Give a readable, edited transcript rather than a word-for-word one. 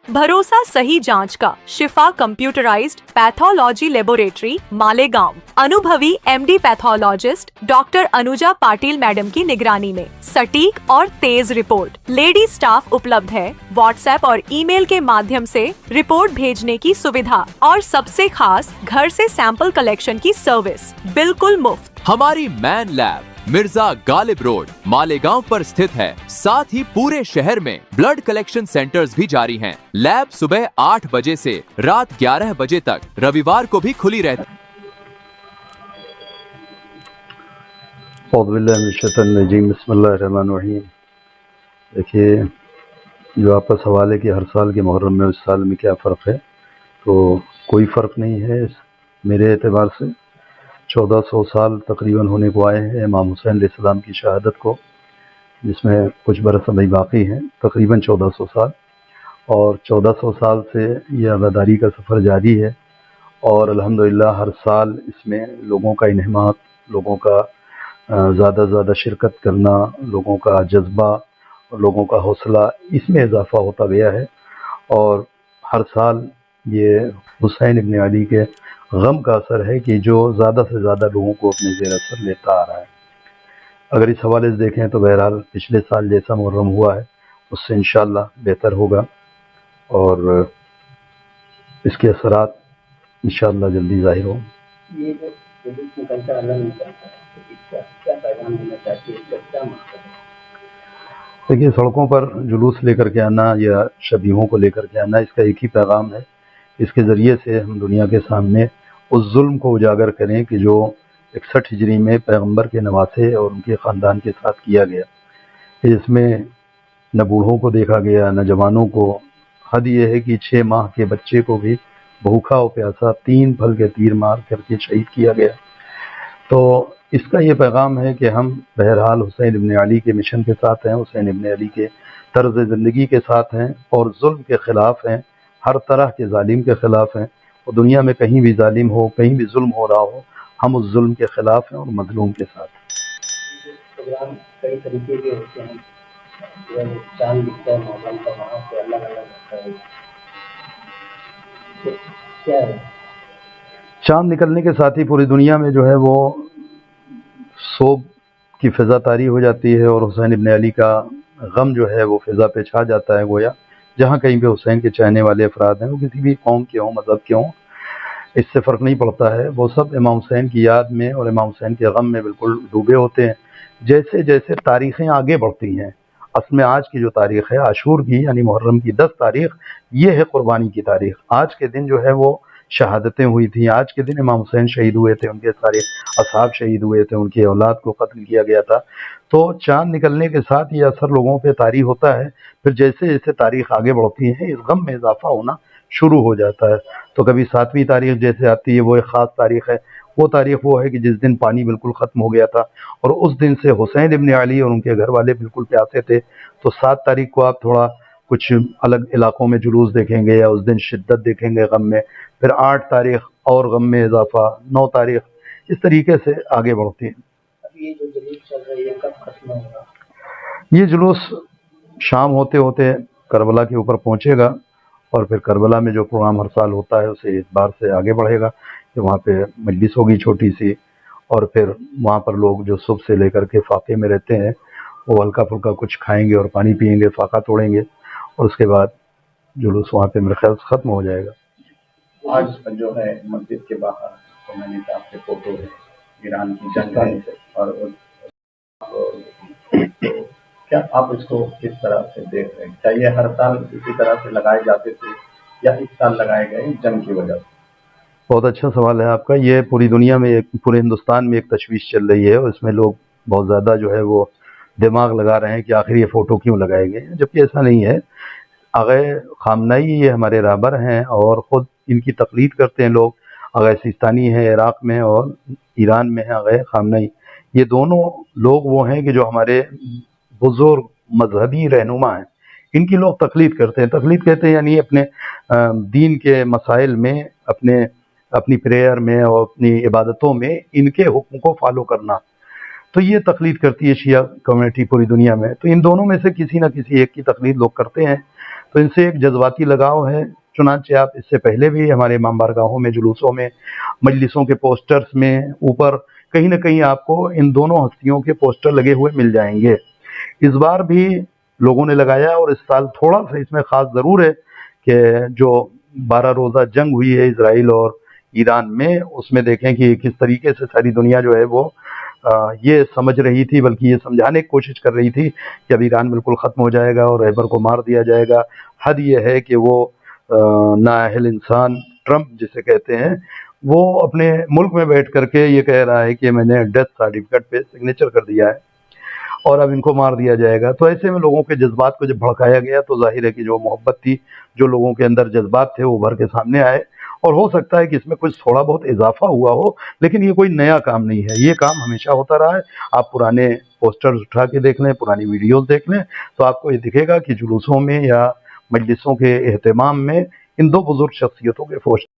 भरोसा सही जांच का शिफा कंप्यूटराइज्ड पैथोलॉजी लेबोरेटरी मालेगांव अनुभवी MD pathologist doctor Anuja Patil madam की निगरानी में सटीक और तेज रिपोर्ट लेडी स्टाफ उपलब्ध है। व्हाट्सएप और ईमेल के माध्यम से रिपोर्ट भेजने की सुविधा और सबसे खास घर से सैंपल कलेक्शन की सर्विस बिल्कुल मुफ्त। हमारी man lab Mirza Ghalib road Malegaon पर स्थित है। साथ ही पूरे शहर में ब्लड कलेक्शन सेंटर्स भी जारी हैं। लैब सुबह 8 बजे से रात 11 बजे तक रविवार को भी खुली रहती। बिस्मिल्लाहिर्रहमानिर्रहीम। देखिए, जो आपका सवाल है कि हर साल के मुहर्रम में उस साल में क्या फ़र्क है, तो कोई फ़र्क नहीं है। मेरे एतबार से 1400 साल तकरीबन होने को आए हैं इमाम हुसैन अलैहिस्सलाम की शहादत को, जिसमें कुछ बरस अभी बाकी हैं, तकरीबन 1400 साल। और 1400 साल से ये आज़ादारी का सफ़र जारी है और अल्हम्दुलिल्लाह हर साल इसमें लोगों का इन्हमाक, लोगों का ज़्यादा से ज़्यादा शिरकत करना, लोगों का जज्बा और लोगों का हौसला, इसमें इजाफ़ा होता गया है। और हर साल ये हुसैन इब्न अली के गम का असर है कि जो ज़्यादा से ज़्यादा लोगों को अपने ज़ेर असर लेता आ रहा है। अगर इस हवाले से देखें तो बहरहाल पिछले साल जैसा मुहर्रम हुआ है उससे इंशाअल्लाह बेहतर होगा और इसके असरात इंशाअल्लाह जल्दी ज़ाहिर हों। ये जो जुलूस निकलता अल्लाह निकलता है, तो इसका क्या पैगाम देना चाहती है, इसका क्या मकसद है? देखिए, सड़कों पर जुलूस लेकर के आना या शबीहों को लेकर के आना, इसका एक ही पैगाम है। इसके ज़रिए से हम दुनिया के सामने उस जुल्म को उजागर करें कि जो 61 हिजरी में पैगंबर के नवासे और उनके ख़ानदान के साथ किया गया, इसमें न बूढ़ों को देखा गया न जवानों को। हद ये है कि 6 माह के बच्चे को भी भूखा और प्यासा 3 फल के तीर मार करके शहीद किया गया। तो इसका ये पैगाम है कि हम बहरहाल हुसैन इब्न अली के मिशन के साथ हैं, हुसैन इब्न अली के तर्ज़ ज़िंदगी के साथ हैं और जुल्म के ख़िलाफ़ हैं, हर तरह के जालिम के ख़िलाफ़ हैं। और दुनिया में कहीं भी जालिम हो, कहीं भी जुल्म हो रहा हो, हम उस जुल्म के ख़िलाफ़ हैं और मज़लूम के साथ हैं। प्रोग्राम कई तरीके के होते हैं, जब चांद दिखता है मौसम का वहाँ से अलग अलग होता है, तो क्या है? चाँद निकलने के साथ ही पूरी दुनिया में जो है वो सोब की फ़िज़ा तारी हो जाती है और हुसैन इब्न अली का गम जो है वो फ़िज़ा पे छा जाता है। गोया जहाँ कहीं पे हुसैन के चाहने वाले अफराद हैं, वो किसी भी कौम के हों, मज़हब के हों, इससे फ़र्क नहीं पड़ता है। वो सब इमाम हुसैन की याद में और इमाम हुसैन के गम में बिल्कुल डूबे होते हैं। जैसे जैसे तारीख़ें आगे बढ़ती हैं, असल में आज की जो तारीख़ है आशूर की, यानी मुहर्रम की 10 तारीख़, ये है क़ुरबानी की तारीख़। आज के दिन जो है वो शहादतें हुई थी। आज के दिन इमाम हुसैन शहीद हुए थे, उनके सारे असहाब शहीद हुए थे, उनकी औलाद को कत्ल किया गया था। तो चाँद निकलने के साथ ये असर लोगों पे तारी होता है। फिर जैसे जैसे तारीख़ आगे बढ़ती है, इस गम में इजाफा होना शुरू हो जाता है। तो कभी 7वीं तारीख़ जैसे आती है, वो एक ख़ास तारीख़ है। वो तारीख़ वो है कि जिस दिन पानी बिल्कुल ख़त्म हो गया था और उस दिन से हुसैन इब्न अली और उनके घर वाले बिल्कुल प्यासे थे। तो 7 तारीख़ को आप थोड़ा कुछ अलग इलाकों में जुलूस देखेंगे या उस दिन शिद्दत देखेंगे गम में। फिर 8 तारीख़ और गम में इजाफा, 9 तारीख़, इस तरीके से आगे बढ़ती है। अब ये जो जुलूस चल रही है कब खत्म होगा? ये जुलूस शाम होते होते करबला के ऊपर पहुँचेगा और फिर करबला में जो प्रोग्राम हर साल होता है उसे इस बार से आगे बढ़ेगा कि वहाँ पे मजलिस होगी छोटी सी, और फिर वहाँ पर लोग जो सुबह से लेकर के फाके में रहते हैं वो हल्का फुल्का कुछ खाएंगे और पानी पिएंगे, फाका तोड़ेंगे और उसके बाद जुलूस वहाँ पे मेरे ख्याल से ख़त्म हो जाएगा। आज जो है मस्जिद के बाहर तो मैंने आपके फोटो है, ईरान की जंग है और तो क्या आप इसको किस तरह से देख रहे हैं? क्या ये हर साल इसी तरह से लगाए जाते थे या इस साल लगाए गए जंग की वजह से? बहुत अच्छा सवाल है आपका। ये पूरी दुनिया में, पूरे हिंदुस्तान में एक तशवीश चल रही है और इसमें लोग बहुत ज़्यादा जो है वो दिमाग लगा रहे हैं कि आखिर ये फ़ोटो क्यों लगाए गए हैं, जबकि ऐसा नहीं है। आगे ख़ामनाई ये हमारे रहबर हैं और ख़ुद इनकी तक़लीद करते हैं लोग। आगे सिस्तानी है इराक़ में और ईरान में है आगे ख़ामनाई। ये दोनों लोग वो हैं कि जो हमारे बुज़ुर्ग मजहबी रहनुमा हैं, इनकी लोग तक़लीद करते हैं। तक़लीद कहते हैं यानी अपने दीन के मसाइल में, अपनी प्रेयर में और अपनी इबादतों में इनके हुक्म को फॉलो करना। तो ये तक़लीद करती है शिया कम्युनिटी पूरी दुनिया में। तो इन दोनों में से किसी न किसी एक की तक़लीद लोग करते हैं। تو ان سے ایک जज्बाती लगाव है। चुनांचे आप इससे पहले भी हमारे इमाम बारगाहों में, जुलूसों में, मजलिसों के पोस्टर्स में ऊपर कहीं ना कहीं आपको इन दोनों हस्तियों के पोस्टर लगे हुए मिल जाएंगे। इस बार भी लोगों ने लगाया और इस साल थोड़ा सा इसमें ख़ास ज़रूर है कि जो 12 रोज़ा जंग हुई है इजराइल और ईरान में, उसमें देखें कि किस तरीके से सारी दुनिया जो है वो ये समझ रही थी, बल्कि ये समझाने की कोशिश कर रही थी कि अब ईरान बिल्कुल ख़त्म हो जाएगा और रहबर को मार दिया जाएगा। हद ये है कि वो नाअहल इंसान ट्रंप जिसे कहते हैं, वो अपने मुल्क में बैठ करके ये कह रहा है कि मैंने डेथ सर्टिफिकेट पे सिग्नेचर कर दिया है और अब इनको मार दिया जाएगा। तो ऐसे में लोगों के जज्बात को जब भड़काया गया तो जाहिर है कि जो मोहब्बत थी, जो लोगों के अंदर जज्बात थे, वो उभर के सामने आए। और हो सकता है कि इसमें कुछ थोड़ा बहुत इजाफा हुआ हो, लेकिन ये कोई नया काम नहीं है, ये काम हमेशा होता रहा है। आप पुराने पोस्टर्स उठा के देख लें, पुरानी वीडियोस देख लें, तो आपको ये दिखेगा कि जुलूसों में या मजलिसों के एहतमाम में इन दो बुजुर्ग शख्सियतों के पोस्टर